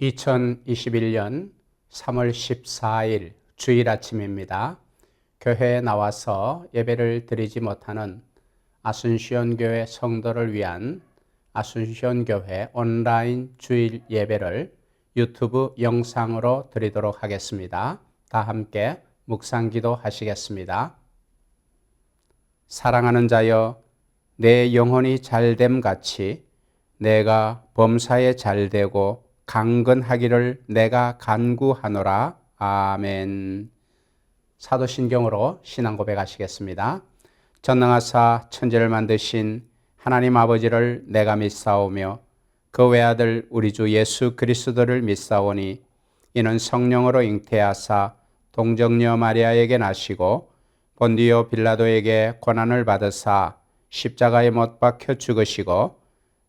2021년 3월 14일 주일 아침입니다. 교회에 나와서 예배를 드리지 못하는 아순시온교회 성도를 위한 아순시온교회 온라인 주일 예배를 유튜브 영상으로 드리도록 하겠습니다. 다 함께 묵상기도 하시겠습니다. 사랑하는 자여, 내 영혼이 잘됨 같이 내가 범사에 잘되고 강건하기를 내가 간구하노라. 아멘. 사도신경으로 신앙 고백하시겠습니다. 전능하사 천지를 만드신 하나님 아버지를 내가 믿사오며 그 외아들 우리 주 예수 그리스도를 믿사오니 이는 성령으로 잉태하사 동정녀 마리아에게 나시고 본디오 빌라도에게 고난을 받으사 십자가에 못 박혀 죽으시고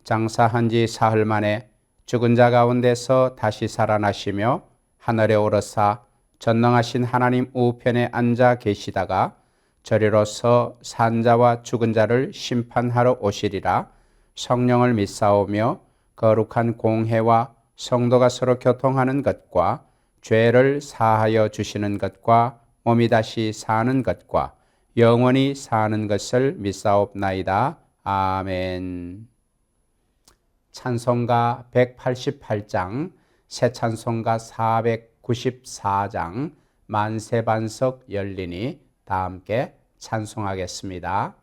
장사한 지 사흘 만에 죽은 자 가운데서 다시 살아나시며 하늘에 오르사 전능하신 하나님 우편에 앉아 계시다가 저리로서 산자와 죽은 자를 심판하러 오시리라. 성령을 믿사오며 거룩한 공회와 성도가 서로 교통하는 것과 죄를 사하여 주시는 것과 몸이 다시 사는 것과 영원히 사는 것을 믿사옵나이다. 아멘. 찬송가 188장, 새 찬송가 494장, 만세반석 열리니 다 함께 찬송하겠습니다.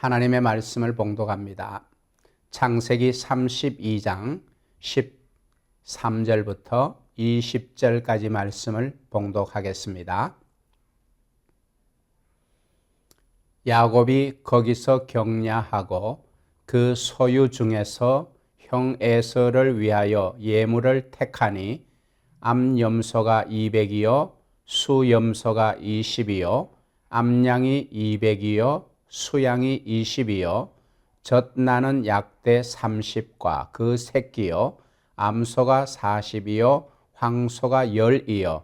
하나님의 말씀을 봉독합니다. 창세기 32장 13절부터 20절까지 말씀을 봉독하겠습니다. 야곱이 거기서 격려하고 그 소유 중에서 형 에서를 위하여 예물을 택하니 암염소가 200이요 수염소가 20이요 암양이 200이요 수양이 20이요 젖나는 약대 30과 그 새끼요 암소가 40이요 황소가 10이요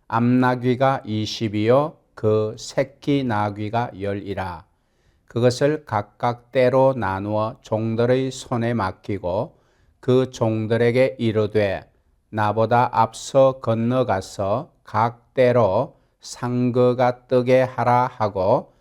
암나귀가 20이요 그 새끼 나귀가 10이라. 그것을 각각 때로 나누어 종들의 손에 맡기고 그 종들에게 이르되 나보다 앞서 건너가서 각 때로 상거가 뜨게 하라 하고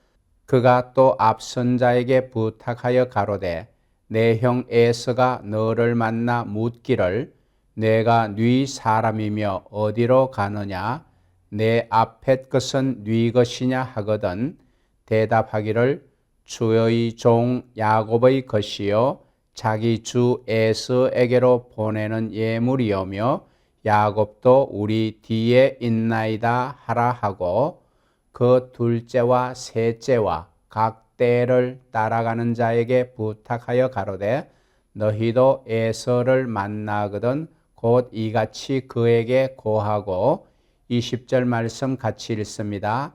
그가 또 앞선 자에게 부탁하여 가로되 내 형 에서가 너를 만나 묻기를 내가 네 사람이며 어디로 가느냐 내 앞의 것은 네 것이냐 하거든 대답하기를 주의 종 야곱의 것이요 자기 주 에서에게로 보내는 예물이오며 야곱도 우리 뒤에 있나이다 하라 하고 그 둘째와 셋째와 각 때를 따라가는 자에게 부탁하여 가로되 너희도 에서를 만나거든 곧 이같이 그에게 고하고 20절 말씀 같이 읽습니다.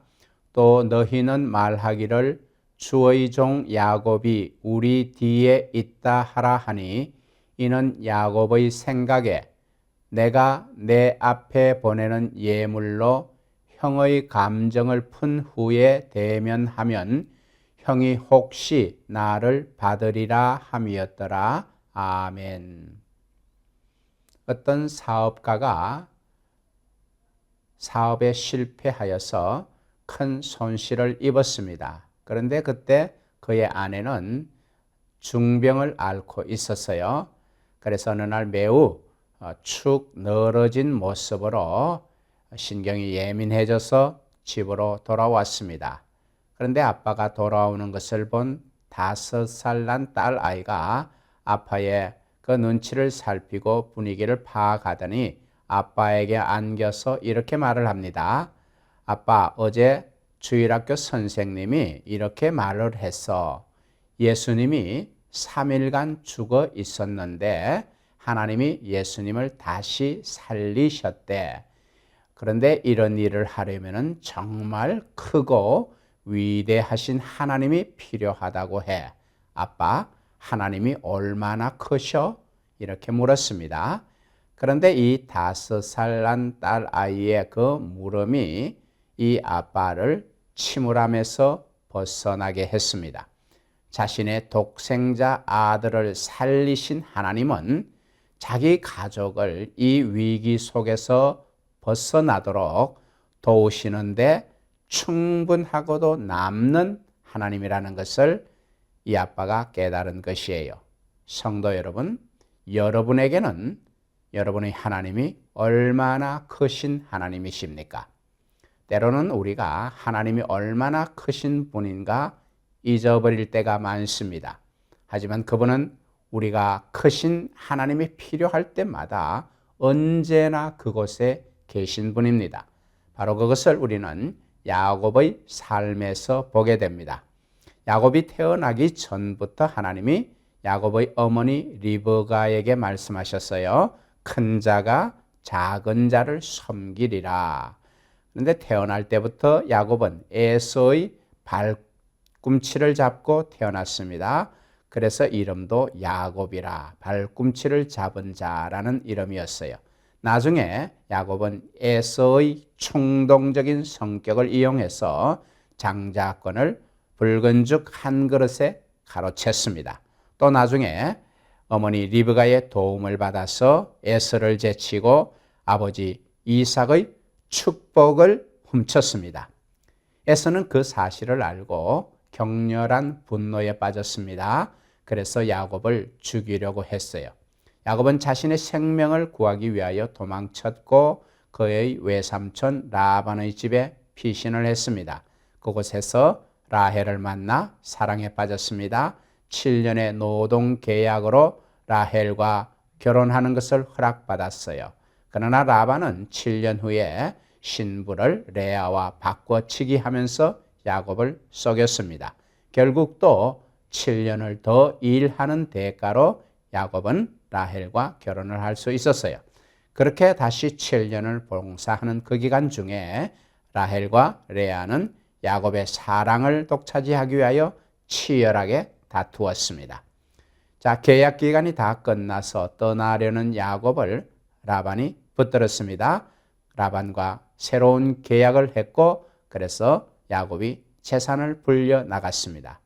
또 너희는 말하기를 주의 종 야곱이 우리 뒤에 있다 하라 하니 이는 야곱의 생각에 내가 내 앞에 보내는 예물로 형의 감정을 푼 후에 대면하면 형이 혹시 나를 받으리라 함이었더라. 아멘. 어떤 사업가가 사업에 실패하여서 큰 손실을 입었습니다. 그런데 그때 그의 아내는 중병을 앓고 있었어요. 그래서 어느 날 매우 축 늘어진 모습으로 신경이 예민해져서 집으로 돌아왔습니다. 그런데 아빠가 돌아오는 것을 본 5살 난 딸 아이가 아빠의 그 눈치를 살피고 분위기를 파악하더니 아빠에게 안겨서 이렇게 말을 합니다. 아빠, 어제 주일학교 선생님이 이렇게 말을 했어. 예수님이 3일간 죽어 있었는데 하나님이 예수님을 다시 살리셨대. 그런데 이런 일을 하려면 정말 크고 위대하신 하나님이 필요하다고 해. 아빠, 하나님이 얼마나 크셔? 이렇게 물었습니다. 그런데 이 5살 난 딸 아이의 그 물음이 이 아빠를 침울함에서 벗어나게 했습니다. 자신의 독생자 아들을 살리신 하나님은 자기 가족을 이 위기 속에서 벗어나도록 도우시는데 충분하고도 남는 하나님이라는 것을 이 아빠가 깨달은 것이에요. 성도 여러분, 여러분에게는 여러분의 하나님이 얼마나 크신 하나님이십니까? 때로는 우리가 하나님이 얼마나 크신 분인가 잊어버릴 때가 많습니다. 하지만 그분은 우리가 크신 하나님이 필요할 때마다 언제나 그곳에 계신 분입니다. 바로 그것을 우리는 야곱의 삶에서 보게 됩니다. 야곱이 태어나기 전부터 하나님이 야곱의 어머니 리브가에게 말씀하셨어요. 큰 자가 작은 자를 섬기리라. 그런데 태어날 때부터 야곱은 에서의 발꿈치를 잡고 태어났습니다. 그래서 이름도 야곱이라, 발꿈치를 잡은 자라는 이름이었어요. 나중에 야곱은 에서의 충동적인 성격을 이용해서 장자권을 붉은 죽 한 그릇에 가로챘습니다. 또 나중에 어머니 리브가의 도움을 받아서 에서를 제치고 아버지 이삭의 축복을 훔쳤습니다. 에서는 그 사실을 알고 격렬한 분노에 빠졌습니다. 그래서 야곱을 죽이려고 했어요. 야곱은 자신의 생명을 구하기 위하여 도망쳤고 그의 외삼촌 라반의 집에 피신을 했습니다. 그곳에서 라헬을 만나 사랑에 빠졌습니다. 7년의 노동 계약으로 라헬과 결혼하는 것을 허락받았어요. 그러나 라반은 7년 후에 신부를 레아와 바꿔치기 하면서 야곱을 속였습니다. 결국 또 7년을 더 일하는 대가로 야곱은 라헬과 결혼을 할 수 있었어요. 그렇게 다시 7년을 봉사하는 그 기간 중에 라헬과 레아는 야곱의 사랑을 독차지하기 위하여 치열하게 다투었습니다. 자, 계약 기간이 다 끝나서 떠나려는 야곱을 라반이 붙들었습니다. 라반과 새로운 계약을 했고 그래서 야곱이 재산을 불려 나갔습니다.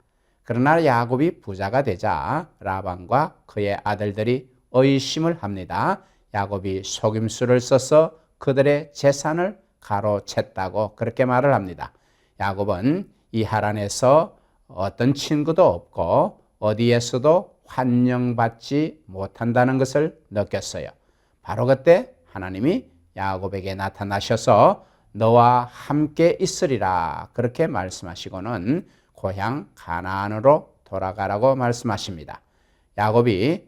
그러나 야곱이 부자가 되자 라반과 그의 아들들이 의심을 합니다. 야곱이 속임수를 써서 그들의 재산을 가로챘다고 그렇게 말을 합니다. 야곱은 이 하란에서 어떤 친구도 없고 어디에서도 환영받지 못한다는 것을 느꼈어요. 바로 그때 하나님이 야곱에게 나타나셔서 너와 함께 있으리라 그렇게 말씀하시고는 고향 가나안으로 돌아가라고 말씀하십니다. 야곱이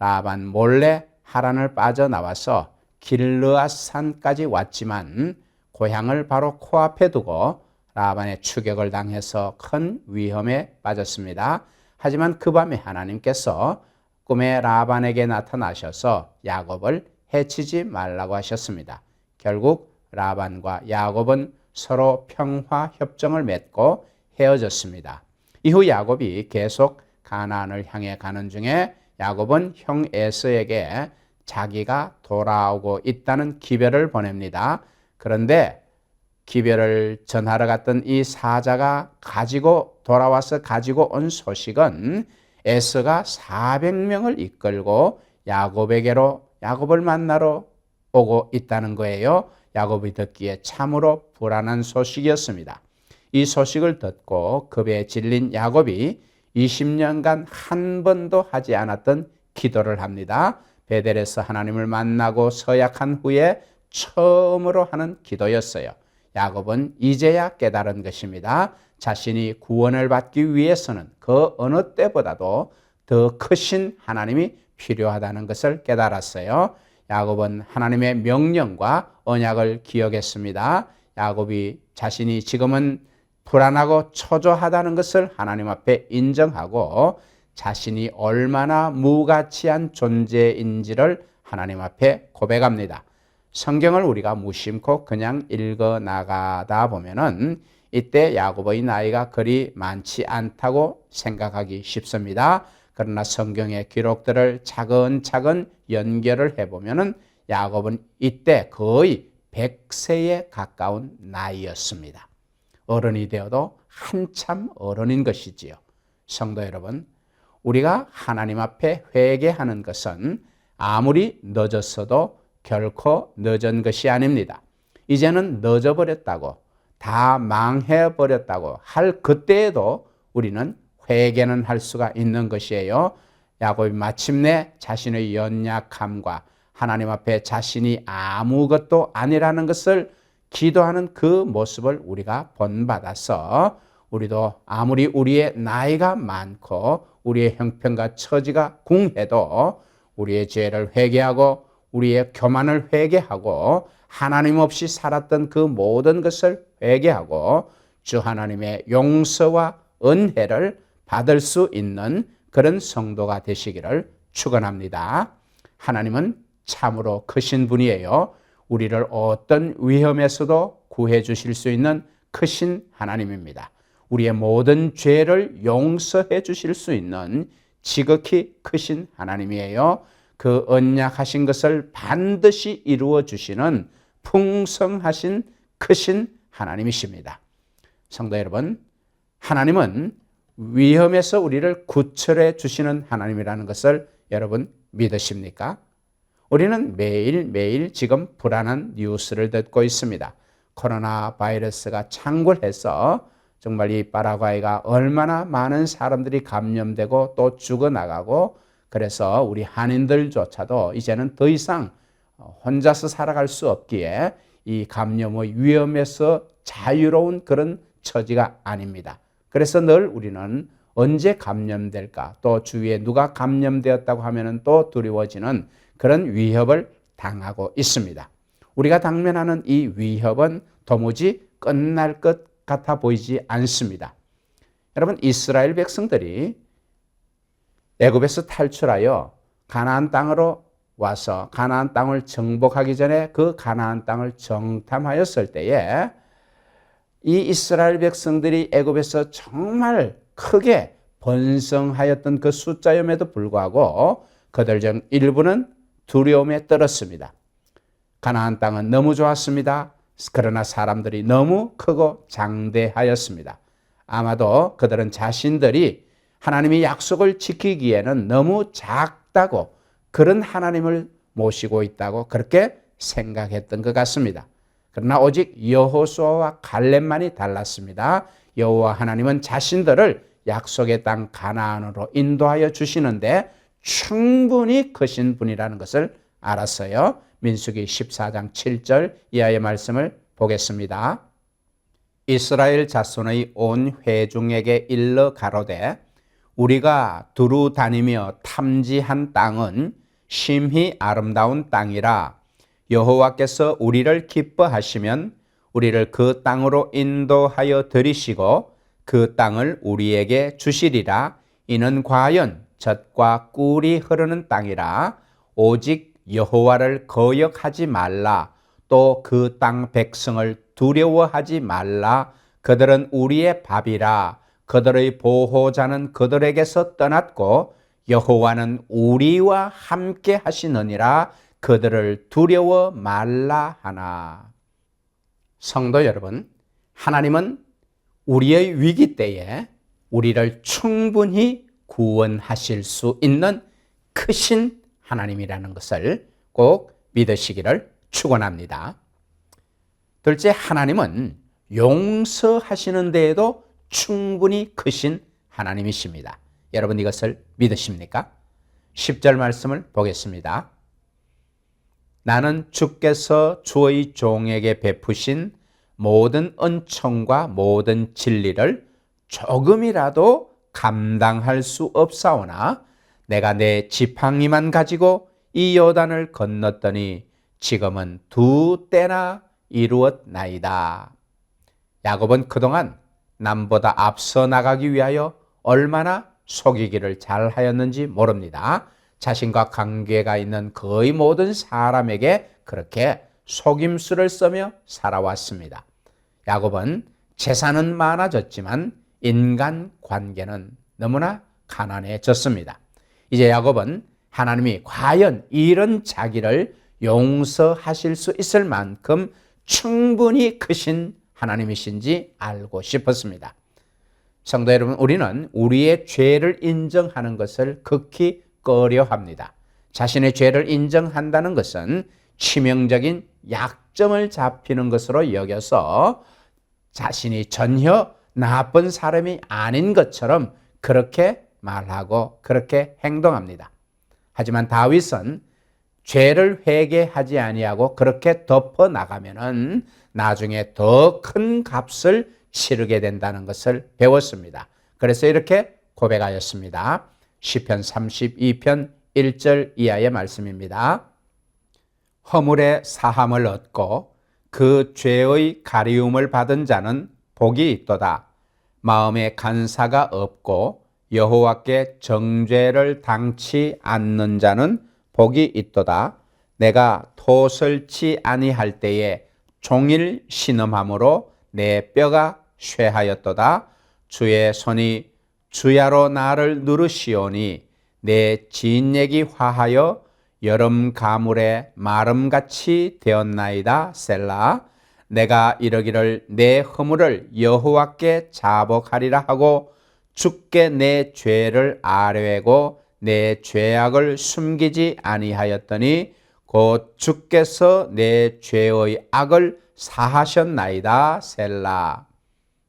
라반 몰래 하란을 빠져나와서 길르앗산까지 왔지만 고향을 바로 코앞에 두고 라반의 추격을 당해서 큰 위험에 빠졌습니다. 하지만 그 밤에 하나님께서 꿈에 라반에게 나타나셔서 야곱을 해치지 말라고 하셨습니다. 결국 라반과 야곱은 서로 평화 협정을 맺고 헤어졌습니다. 이후 야곱이 계속 가나안을 향해 가는 중에 야곱은 형 에서에게 자기가 돌아오고 있다는 기별을 보냅니다. 그런데 기별을 전하러 갔던 이 사자가 돌아와서 가지고 온 소식은 에서가 400명을 이끌고 야곱을 만나러 오고 있다는 거예요. 야곱이 듣기에 참으로 불안한 소식이었습니다. 이 소식을 듣고 급에 질린 야곱이 20년간 한 번도 하지 않았던 기도를 합니다. 베델에서 하나님을 만나고 서약한 후에 처음으로 하는 기도였어요. 야곱은 이제야 깨달은 것입니다. 자신이 구원을 받기 위해서는 그 어느 때보다도 더 크신 하나님이 필요하다는 것을 깨달았어요. 야곱은 하나님의 명령과 언약을 기억했습니다. 야곱이 자신이 지금은 불안하고 초조하다는 것을 하나님 앞에 인정하고 자신이 얼마나 무가치한 존재인지를 하나님 앞에 고백합니다. 성경을 우리가 무심코 그냥 읽어 나가다 보면은 이때 야곱의 나이가 그리 많지 않다고 생각하기 쉽습니다. 그러나 성경의 기록들을 차근차근 연결을 해보면은 야곱은 이때 거의 100세에 가까운 나이였습니다. 어른이 되어도 한참 어른인 것이지요. 성도 여러분, 우리가 하나님 앞에 회개하는 것은 아무리 늦었어도 결코 늦은 것이 아닙니다. 이제는 늦어버렸다고, 다 망해버렸다고 할 그때에도 우리는 회개는 할 수가 있는 것이에요. 야곱이 마침내 자신의 연약함과 하나님 앞에 자신이 아무것도 아니라는 것을 기도하는 그 모습을 우리가 본받아서 우리도 아무리 우리의 나이가 많고 우리의 형편과 처지가 궁해도 우리의 죄를 회개하고 우리의 교만을 회개하고 하나님 없이 살았던 그 모든 것을 회개하고 주 하나님의 용서와 은혜를 받을 수 있는 그런 성도가 되시기를 축원합니다. 하나님은 참으로 크신 분이에요. 우리를 어떤 위험에서도 구해 주실 수 있는 크신 하나님입니다. 우리의 모든 죄를 용서해 주실 수 있는 지극히 크신 하나님이에요. 그 언약하신 것을 반드시 이루어 주시는 풍성하신 크신 하나님이십니다. 성도 여러분, 하나님은 위험에서 우리를 구출해 주시는 하나님이라는 것을 여러분 믿으십니까? 우리는 매일매일 지금 불안한 뉴스를 듣고 있습니다. 코로나 바이러스가 창궐해서 정말 이 파라과이가 얼마나 많은 사람들이 감염되고 또 죽어나가고 그래서 우리 한인들조차도 이제는 더 이상 혼자서 살아갈 수 없기에 이 감염의 위험에서 자유로운 그런 처지가 아닙니다. 그래서 늘 우리는 언제 감염될까 또 주위에 누가 감염되었다고 하면 또 두려워지는 그런 위협을 당하고 있습니다. 우리가 당면하는 이 위협은 도무지 끝날 것 같아 보이지 않습니다. 여러분, 이스라엘 백성들이 애굽에서 탈출하여 가나안 땅으로 와서 가나안 땅을 정복하기 전에 그 가나안 땅을 정탐하였을 때에 이 이스라엘 백성들이 애굽에서 정말 크게 번성하였던 그 숫자임에도 불구하고 그들 중 일부는 두려움에 떨었습니다. 가나안 땅은 너무 좋았습니다. 그러나 사람들이 너무 크고 장대하였습니다. 아마도 그들은 자신들이 하나님의 약속을 지키기에는 너무 작다고 그런 하나님을 모시고 있다고 그렇게 생각했던 것 같습니다. 그러나 오직 여호수아와 갈렙만이 달랐습니다. 여호와 하나님은 자신들을 약속의 땅 가나안으로 인도하여 주시는데 충분히 크신 분이라는 것을 알았어요. 민수기 14장 7절 이하의 말씀을 보겠습니다. 이스라엘 자손의 온 회중에게 일러 가로되 우리가 두루 다니며 탐지한 땅은 심히 아름다운 땅이라 여호와께서 우리를 기뻐하시면 우리를 그 땅으로 인도하여 들이시고 그 땅을 우리에게 주시리라. 이는 과연 젖과 꿀이 흐르는 땅이라 오직 여호와를 거역하지 말라. 또 그 땅 백성을 두려워하지 말라. 그들은 우리의 밥이라. 그들의 보호자는 그들에게서 떠났고 여호와는 우리와 함께 하시느니라. 그들을 두려워 말라 하나. 성도 여러분, 하나님은 우리의 위기 때에 우리를 충분히 구원하실 수 있는 크신 하나님이라는 것을 꼭 믿으시기를 축원합니다. 둘째, 하나님은 용서하시는 데에도 충분히 크신 하나님이십니다. 여러분 이것을 믿으십니까? 10절 말씀을 보겠습니다. 나는 주께서 주의 종에게 베푸신 모든 은총과 모든 진리를 조금이라도 감당할 수 없사오나 내가 내 지팡이만 가지고 이 요단을 건넜더니 지금은 2때나 이루었나이다. 야곱은 그동안 남보다 앞서 나가기 위하여 얼마나 속이기를 잘하였는지 모릅니다. 자신과 관계가 있는 거의 모든 사람에게 그렇게 속임수를 써며 살아왔습니다. 야곱은 재산은 많아졌지만 인간 관계는 너무나 가난해졌습니다. 이제 야곱은 하나님이 과연 이런 자기를 용서하실 수 있을 만큼 충분히 크신 하나님이신지 알고 싶었습니다. 성도 여러분, 우리는 우리의 죄를 인정하는 것을 극히 꺼려합니다. 자신의 죄를 인정한다는 것은 치명적인 약점을 잡히는 것으로 여겨서 자신이 전혀 나쁜 사람이 아닌 것처럼 그렇게 말하고 그렇게 행동합니다. 하지만 다윗은 죄를 회개하지 아니하고 그렇게 덮어 나가면은 나중에 더 큰 값을 치르게 된다는 것을 배웠습니다. 그래서 이렇게 고백하였습니다. 시편 32편 1절 이하의 말씀입니다. 허물의 사함을 얻고 그 죄의 가리움을 받은 자는 복이 있도다. 마음에 간사가 없고 여호와께 정죄를 당치 않는 자는 복이 있도다. 내가 토설치 아니할 때에 종일 신음함으로 내 뼈가 쇠하였도다. 주의 손이 주야로 나를 누르시오니 내 진액이 화하여 여름 가물에 마름같이 되었나이다. 셀라. 내가 이러기를 내 허물을 여호와께 자복하리라 하고 주께 내 죄를 아뢰고 내 죄악을 숨기지 아니하였더니 곧 주께서 내 죄의 악을 사하셨나이다. 셀라.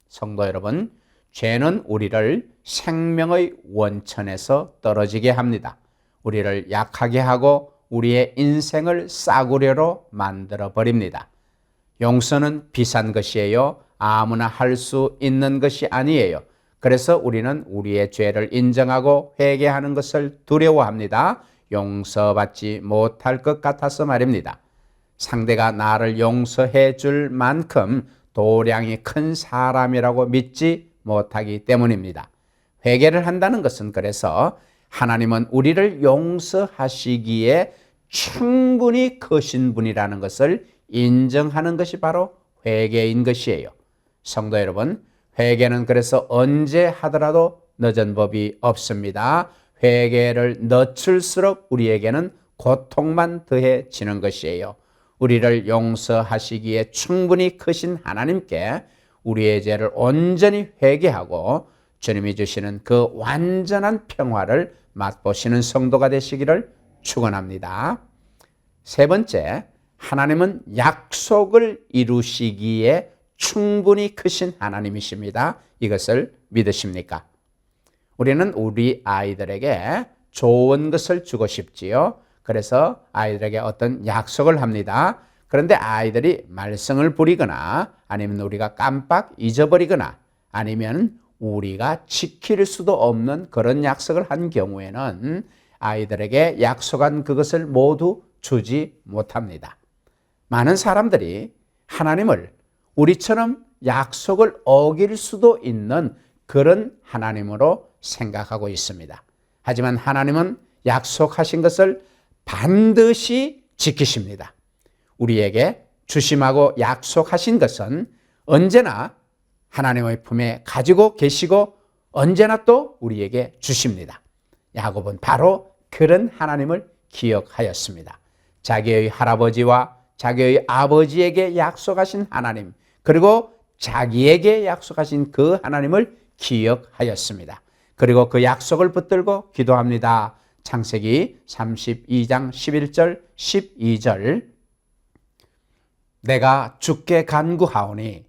성도 여러분, 죄는 우리를 생명의 원천에서 떨어지게 합니다. 우리를 약하게 하고 우리의 인생을 싸구려로 만들어 버립니다. 용서는 비싼 것이에요. 아무나 할 수 있는 것이 아니에요. 그래서 우리는 우리의 죄를 인정하고 회개하는 것을 두려워합니다. 용서받지 못할 것 같아서 말입니다. 상대가 나를 용서해 줄 만큼 도량이 큰 사람이라고 믿지 못하기 때문입니다. 회개를 한다는 것은 그래서 하나님은 우리를 용서하시기에 충분히 크신 분이라는 것을 인정하는 것이 바로 회개인 것이에요. 성도 여러분, 회개는 그래서 언제 하더라도 늦은 법이 없습니다. 회개를 늦출수록 우리에게는 고통만 더해지는 것이에요. 우리를 용서하시기에 충분히 크신 하나님께 우리의 죄를 온전히 회개하고 주님이 주시는 그 완전한 평화를 맛보시는 성도가 되시기를 축원합니다. 세 번째, 하나님은 약속을 이루시기에 충분히 크신 하나님이십니다. 이것을 믿으십니까? 우리는 우리 아이들에게 좋은 것을 주고 싶지요. 그래서 아이들에게 어떤 약속을 합니다. 그런데 아이들이 말썽을 부리거나 아니면 우리가 깜빡 잊어버리거나 아니면 우리가 지킬 수도 없는 그런 약속을 한 경우에는 아이들에게 약속한 그것을 모두 주지 못합니다. 많은 사람들이 하나님을 우리처럼 약속을 어길 수도 있는 그런 하나님으로 생각하고 있습니다. 하지만 하나님은 약속하신 것을 반드시 지키십니다. 우리에게 주심하고 약속하신 것은 언제나 하나님의 품에 가지고 계시고 언제나 또 우리에게 주십니다. 야곱은 바로 그런 하나님을 기억하였습니다. 자기의 할아버지와 자기의 아버지에게 약속하신 하나님, 그리고 자기에게 약속하신 그 하나님을 기억하였습니다. 그리고 그 약속을 붙들고 기도합니다. 창세기 32장 11절 12절 내가 주께 간구하오니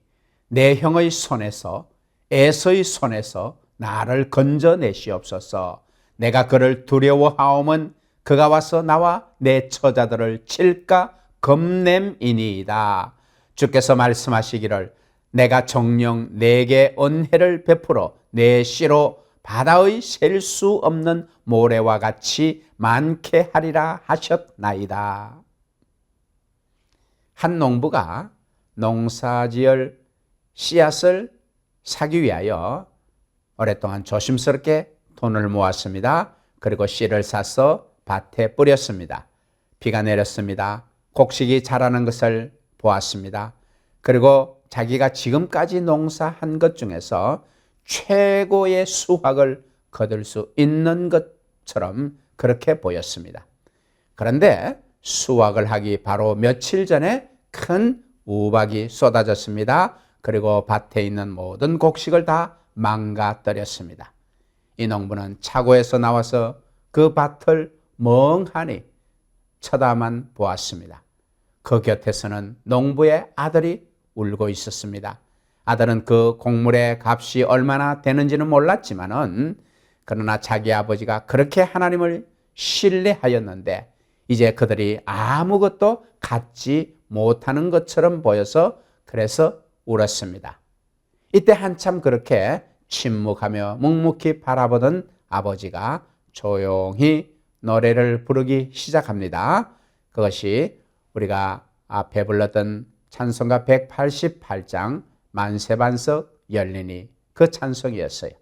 내 형의 손에서 에서의 손에서 나를 건져내시옵소서. 내가 그를 두려워하오면 그가 와서 나와 내 처자들을 칠까 겁냄이니이다. 주께서 말씀하시기를 내가 정녕 내게 은혜를 베풀어 내 씨로 바다의 셀 수 없는 모래와 같이 많게 하리라 하셨나이다. 한 농부가 농사지을 씨앗을 사기 위하여 오랫동안 조심스럽게 돈을 모았습니다. 그리고 씨를 사서 밭에 뿌렸습니다. 비가 내렸습니다. 곡식이 자라는 것을 보았습니다. 그리고 자기가 지금까지 농사한 것 중에서 최고의 수확을 거둘 수 있는 것처럼 그렇게 보였습니다. 그런데 수확을 하기 바로 며칠 전에 큰 우박이 쏟아졌습니다. 그리고 밭에 있는 모든 곡식을 다 망가뜨렸습니다. 이 농부는 차고에서 나와서 그 밭을 멍하니 쳐다만 보았습니다. 그 곁에서는 농부의 아들이 울고 있었습니다. 아들은 그 곡물의 값이 얼마나 되는지는 몰랐지만은 그러나 자기 아버지가 그렇게 하나님을 신뢰하였는데 이제 그들이 아무것도 갖지 못하는 것처럼 보여서 그래서 울었습니다. 이때 한참 그렇게 침묵하며 묵묵히 바라보던 아버지가 조용히 노래를 부르기 시작합니다. 그것이 우리가 앞에 불렀던 찬송가 188장 만세반석 열리니 그 찬송이었어요.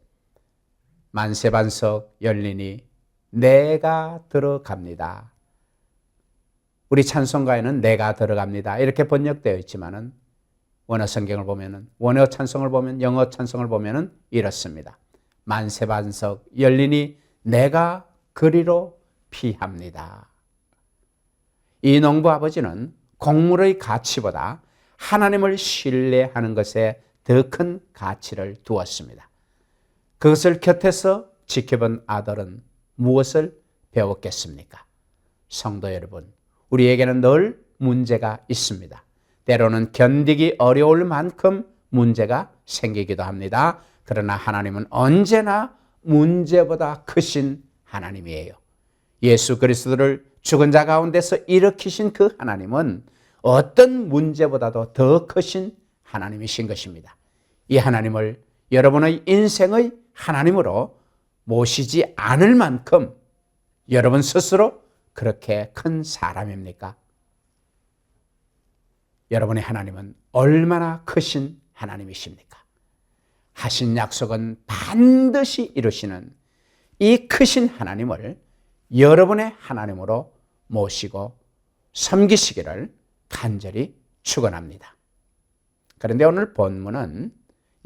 만세반석 열리니 내가 들어갑니다. 우리 찬송가에는 내가 들어갑니다 이렇게 번역되어 있지만은 원어 성경을 보면은 원어 찬송을 보면 영어 찬송을 보면은 이렇습니다. 만세반석 열리니 내가 그리로 피합니다. 이 농부 아버지는 곡물의 가치보다 하나님을 신뢰하는 것에 더 큰 가치를 두었습니다. 그것을 곁에서 지켜본 아들은 무엇을 배웠겠습니까? 성도 여러분, 우리에게는 늘 문제가 있습니다. 때로는 견디기 어려울 만큼 문제가 생기기도 합니다. 그러나 하나님은 언제나 문제보다 크신 하나님이에요. 예수 그리스도를 죽은 자 가운데서 일으키신 그 하나님은 어떤 문제보다도 더 크신 하나님이신 것입니다. 이 하나님을 여러분의 인생의 하나님으로 모시지 않을 만큼 여러분 스스로 그렇게 큰 사람입니까? 여러분의 하나님은 얼마나 크신 하나님이십니까? 하신 약속은 반드시 이루시는 이 크신 하나님을 여러분의 하나님으로 모시고 섬기시기를 간절히 축원합니다. 그런데 오늘 본문은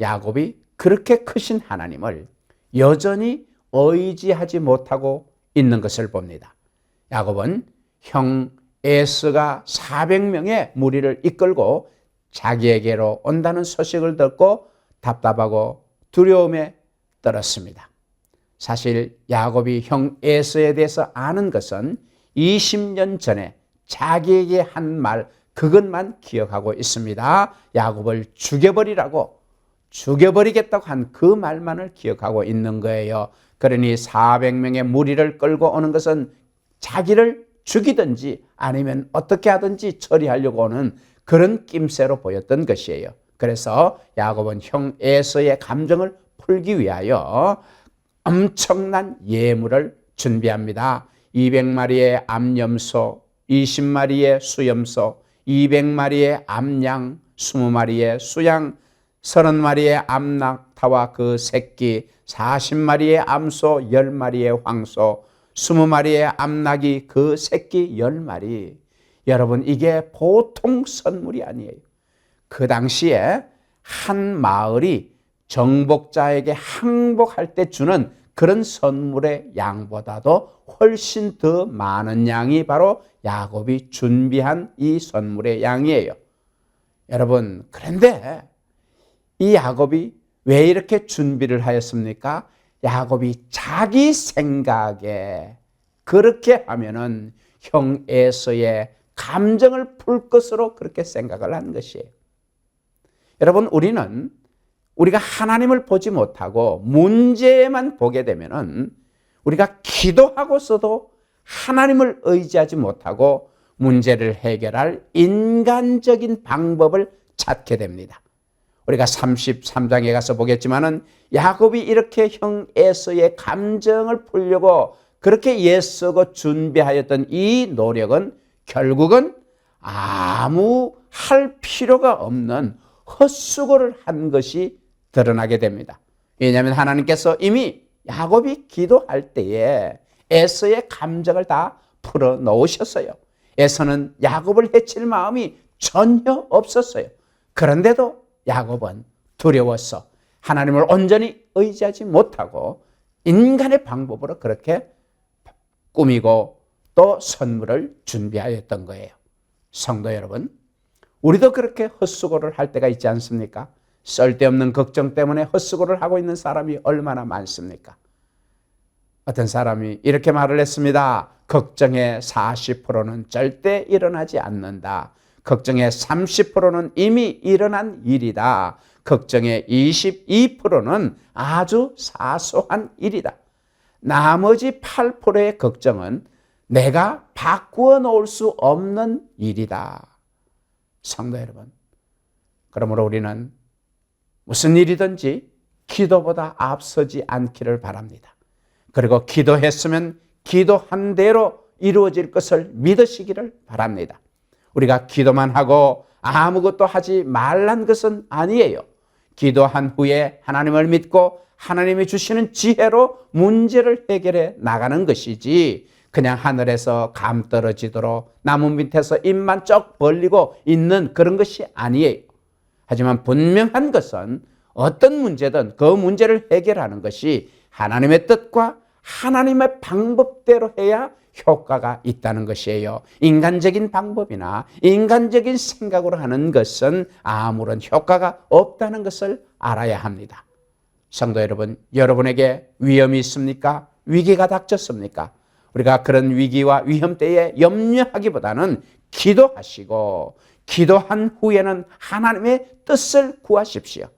야곱이 그렇게 크신 하나님을 여전히 의지하지 못하고 있는 것을 봅니다. 야곱은 형 에서가 400명의 무리를 이끌고 자기에게로 온다는 소식을 듣고 답답하고 두려움에 떨었습니다. 사실 야곱이 형 에서에 대해서 아는 것은 20년 전에 자기에게 한 말 그것만 기억하고 있습니다. 야곱을 죽여버리겠다고 한 그 말만을 기억하고 있는 거예요. 그러니 400명의 무리를 끌고 오는 것은 자기를 죽이든지 아니면 어떻게 하든지 처리하려고 하는 그런 낌새로 보였던 것이에요. 그래서 야곱은 형 에서의 감정을 풀기 위하여 엄청난 예물을 준비합니다. 200마리의 암염소, 20마리의 수염소, 200마리의 암양, 20마리의 수양, 30마리의 암낙타와 그 새끼, 40마리의 암소, 10마리의 황소, 20마리의 암낙이 그 새끼 10마리. 여러분, 이게 보통 선물이 아니에요. 그 당시에 한 마을이 정복자에게 항복할 때 주는 그런 선물의 양보다도 훨씬 더 많은 양이 바로 야곱이 준비한 이 선물의 양이에요. 여러분, 그런데 이 야곱이 왜 이렇게 준비를 하였습니까? 야곱이 자기 생각에 그렇게 하면은 형 에서의 감정을 풀 것으로 그렇게 생각을 한 것이에요. 여러분, 우리가 하나님을 보지 못하고 문제만 보게 되면은 우리가 기도하고서도 하나님을 의지하지 못하고 문제를 해결할 인간적인 방법을 찾게 됩니다. 우리가 33장에 가서 보겠지만은 야곱이 이렇게 형 에서의 감정을 풀려고 그렇게 애쓰고 준비하였던 이 노력은 결국은 아무 할 필요가 없는 헛수고를 한 것이 드러나게 됩니다. 왜냐하면 하나님께서 이미 야곱이 기도할 때에 에서의 감정을 다 풀어 놓으셨어요. 에서는 야곱을 해칠 마음이 전혀 없었어요. 그런데도 야곱은 두려워서 하나님을 온전히 의지하지 못하고 인간의 방법으로 그렇게 꾸미고 또 선물을 준비하였던 거예요. 성도 여러분, 우리도 그렇게 헛수고를 할 때가 있지 않습니까? 쓸데없는 걱정 때문에 헛수고를 하고 있는 사람이 얼마나 많습니까? 어떤 사람이 이렇게 말을 했습니다. 걱정의 40%는 절대 일어나지 않는다. 걱정의 30%는 이미 일어난 일이다. 걱정의 22%는 아주 사소한 일이다. 나머지 8%의 걱정은 내가 바꾸어 놓을 수 없는 일이다. 성도 여러분, 그러므로 우리는 무슨 일이든지 기도보다 앞서지 않기를 바랍니다. 그리고 기도했으면 기도한 대로 이루어질 것을 믿으시기를 바랍니다. 우리가 기도만 하고 아무것도 하지 말란 것은 아니에요. 기도한 후에 하나님을 믿고 하나님이 주시는 지혜로 문제를 해결해 나가는 것이지 그냥 하늘에서 감 떨어지도록 나무 밑에서 입만 쩍 벌리고 있는 그런 것이 아니에요. 하지만 분명한 것은 어떤 문제든 그 문제를 해결하는 것이 하나님의 뜻과 하나님의 방법대로 해야 효과가 있다는 것이에요. 인간적인 방법이나 인간적인 생각으로 하는 것은 아무런 효과가 없다는 것을 알아야 합니다. 성도 여러분, 여러분에게 위험이 있습니까? 위기가 닥쳤습니까? 우리가 그런 위기와 위험 때에 염려하기보다는 기도하시고 기도한 후에는 하나님의 뜻을 구하십시오.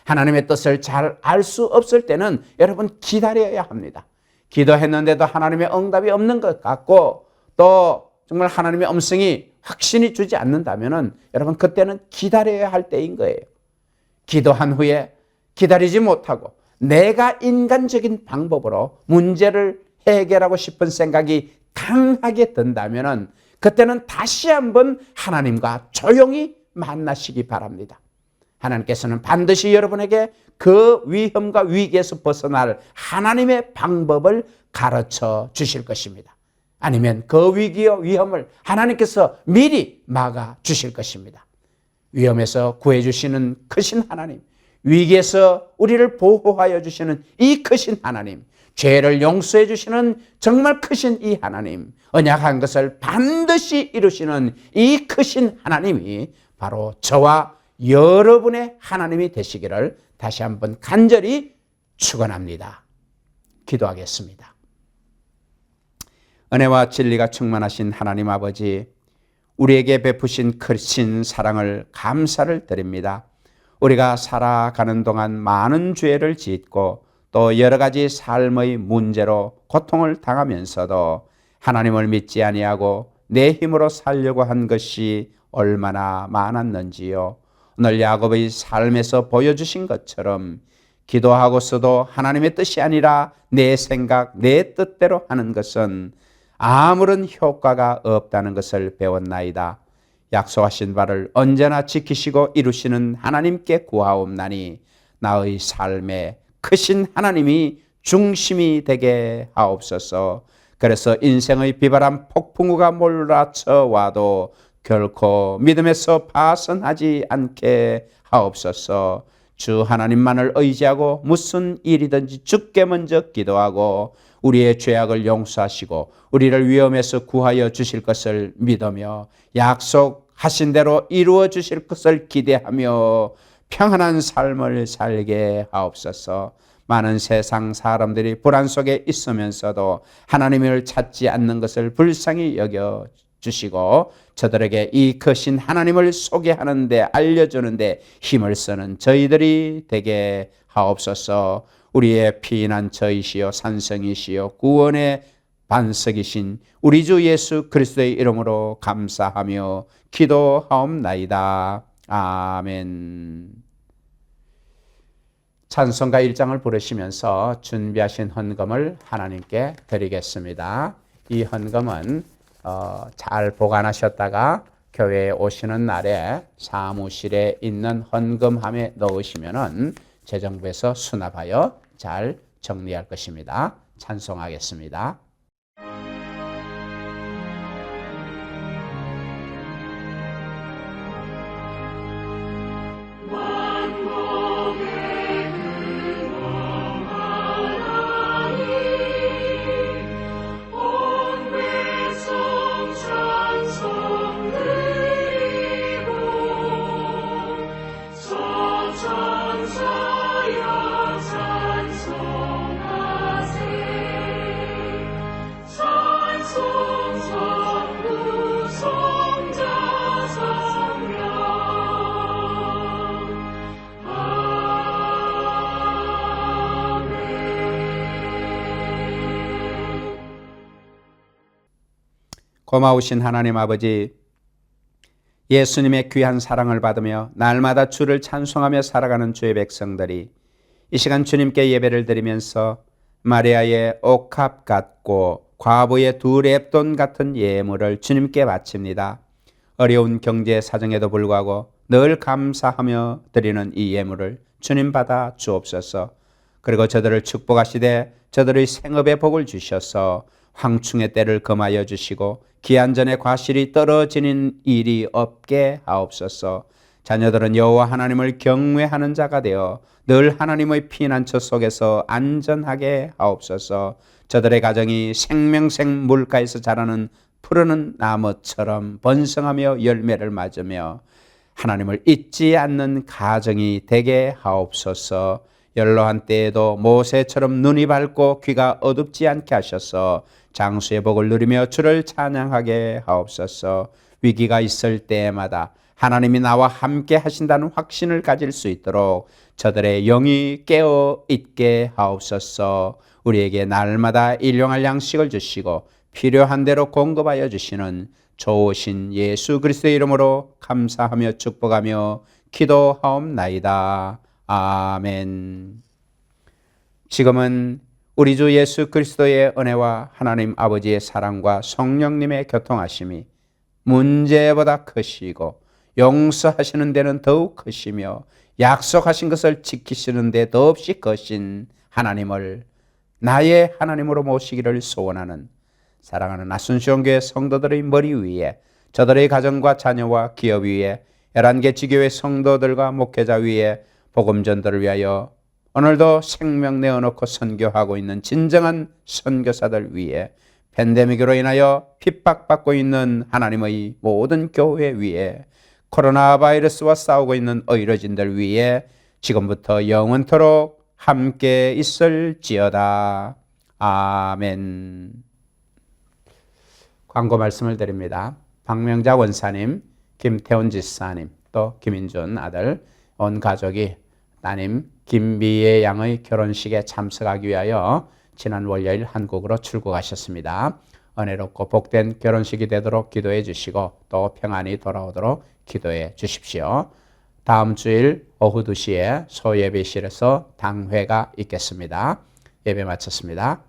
하나님의 뜻을 잘 알 수 없을 때는 여러분 기다려야 합니다. 기도했는데도 하나님의 응답이 없는 것 같고 또 정말 하나님의 음성이 확신이 주지 않는다면 여러분 그때는 기다려야 할 때인 거예요. 기도한 후에 기다리지 못하고 내가 인간적인 방법으로 문제를 해결하고 싶은 생각이 강하게 든다면 그때는 다시 한번 하나님과 조용히 만나시기 바랍니다. 하나님께서는 반드시 여러분에게 그 위험과 위기에서 벗어날 하나님의 방법을 가르쳐 주실 것입니다. 아니면 그 위기와 위험을 하나님께서 미리 막아 주실 것입니다. 위험에서 구해주시는 크신 하나님, 위기에서 우리를 보호하여 주시는 이 크신 하나님, 죄를 용서해 주시는 정말 크신 이 하나님, 언약한 것을 반드시 이루시는 이 크신 하나님이 바로 저와 여러분의 하나님이 되시기를 다시 한번 간절히 축원합니다. 기도하겠습니다. 은혜와 진리가 충만하신 하나님 아버지, 우리에게 베푸신 크신 사랑을 감사를 드립니다. 우리가 살아가는 동안 많은 죄를 짓고 또 여러 가지 삶의 문제로 고통을 당하면서도 하나님을 믿지 아니하고 내 힘으로 살려고 한 것이 얼마나 많았는지요. 오늘 야곱의 삶에서 보여주신 것처럼 기도하고서도 하나님의 뜻이 아니라 내 생각, 내 뜻대로 하는 것은 아무런 효과가 없다는 것을 배웠나이다. 약속하신 바를 언제나 지키시고 이루시는 하나님께 구하옵나니 나의 삶에 크신 하나님이 중심이 되게 하옵소서. 그래서 인생의 비바람 폭풍우가 몰아쳐 와도 결코 믿음에서 파선하지 않게 하옵소서. 주 하나님만을 의지하고 무슨 일이든지 주께 먼저 기도하고 우리의 죄악을 용서하시고 우리를 위험에서 구하여 주실 것을 믿으며 약속하신 대로 이루어 주실 것을 기대하며 평안한 삶을 살게 하옵소서. 많은 세상 사람들이 불안 속에 있으면서도 하나님을 찾지 않는 것을 불쌍히 여겨 주시고 저들에게 이 크신 하나님을 소개하는데 알려주는데 힘을 쓰는 저희들이 되게 하옵소서. 우리의 피난처이시여 산성이시여 구원의 반석이신 우리 주 예수 그리스도의 이름으로 감사하며 기도하옵나이다. 아멘. 찬송가 1장을 부르시면서 준비하신 헌금을 하나님께 드리겠습니다. 이 헌금은 잘 보관하셨다가 교회에 오시는 날에 사무실에 있는 헌금함에 넣으시면은 재정부에서 수납하여 잘 정리할 것입니다. 찬송하겠습니다. 고마우신 하나님 아버지, 예수님의 귀한 사랑을 받으며 날마다 주를 찬송하며 살아가는 주의 백성들이 이 시간 주님께 예배를 드리면서 마리아의 옥합 같고 과부의 두 렙돈 같은 예물을 주님께 바칩니다. 어려운 경제 사정에도 불구하고 늘 감사하며 드리는 이 예물을 주님 받아 주옵소서. 그리고 저들을 축복하시되 저들의 생업에 복을 주셔서 황충의 때를 금하여 주시고 기한전에 과실이 떨어지는 일이 없게 하옵소서. 자녀들은 여호와 하나님을 경외하는 자가 되어 늘 하나님의 피난처 속에서 안전하게 하옵소서. 저들의 가정이 생명생 물가에서 자라는 푸르는 나무처럼 번성하며 열매를 맞으며 하나님을 잊지 않는 가정이 되게 하옵소서. 연로한 때에도 모세처럼 눈이 밝고 귀가 어둡지 않게 하셔서 장수의 복을 누리며 주를 찬양하게 하옵소서. 위기가 있을 때마다 하나님이 나와 함께 하신다는 확신을 가질 수 있도록 저들의 영이 깨어 있게 하옵소서. 우리에게 날마다 일용할 양식을 주시고 필요한 대로 공급하여 주시는 좋으신 예수 그리스도의 이름으로 감사하며 축복하며 기도하옵나이다. 아멘. 지금은 우리 주 예수 그리스도의 은혜와 하나님 아버지의 사랑과 성령님의 교통하심이 문제보다 크시고 용서하시는 데는 더욱 크시며 약속하신 것을 지키시는 데 더없이 크신 하나님을 나의 하나님으로 모시기를 소원하는 사랑하는 아순시온교회 성도들의 머리 위에 저들의 가정과 자녀와 기업 위에 11개 지교회 성도들과 목회자 위에 복음 전도를 위하여 오늘도 생명 내어놓고 선교하고 있는 진정한 선교사들 위에 팬데믹으로 인하여 핍박받고 있는 하나님의 모든 교회 위에 코로나 바이러스와 싸우고 있는 의료진들 위에 지금부터 영원토록 함께 있을지어다. 아멘. 광고 말씀을 드립니다. 박명자 원사님, 김태훈 지사님, 또 김인준 아들, 온 가족이 따님 김미애 양의 결혼식에 참석하기 위하여 지난 월요일 한국으로 출국하셨습니다. 은혜롭고 복된 결혼식이 되도록 기도해 주시고 또 평안히 돌아오도록 기도해 주십시오. 다음 주일 오후 2시에 소예배실에서 당회가 있겠습니다. 예배 마쳤습니다.